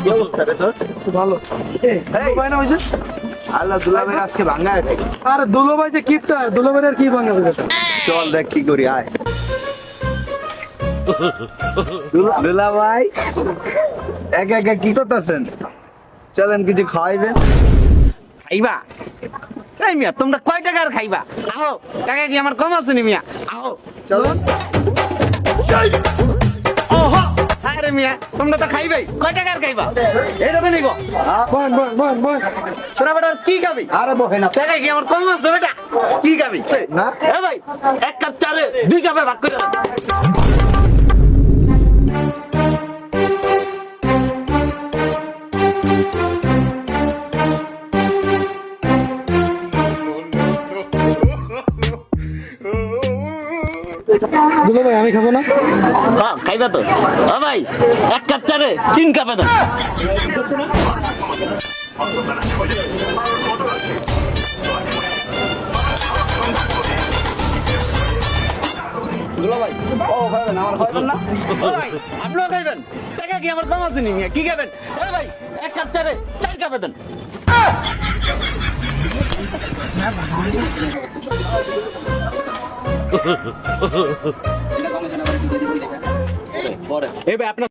কি অবস্থা রে তোর? ভালো। দুলোভাই না হয়েছে? আল্লাহ দুলাভাই আজকে ভাঙা আছে। আরে দুলোভাই যে কিপটা, দুলোভাই আর কি ভাঙা যাবে? চল দেখ কি করি আয়। দুলাভাই একা একা কি করতেছেন? চলেন কিছু খাওয়াইবেন। খাইবা? এই মিয়া তোমরা কয় টাকার খাইবা? আহো, টাকা কি আমার কম আছে নি মিয়া? আহো। চলুন। ওহো, আরে মিয়া তোমরা তো খাইবাই। কয় টাকার খাইবা? এটা তো নিগো। বন বন বন বন। তোরা বেটা কি খাবি? আরে বহে না। টাকা কি আমার কম আছে বেটা? কি খাবি? না। এ ভাই, এক কাপ চারে 2 কাপে ভাগ করে দাও। দুলোভাই আমি খাবো না। হ্যাঁ, খাইবা তো? হ্যাঁ ভাই, এক কাপ চারে 3 কাপে দাও। দুলাভাই ও খাবেন আমার খাবেন না? ও ভাই, আপনিও খাইবেন? টাকা কি আমার কম আছে নি মিয়া? কি খাবেন? এ ভাই, এক কাপ চারে 4 কাপে দেন। পরে এই ভাই আপনার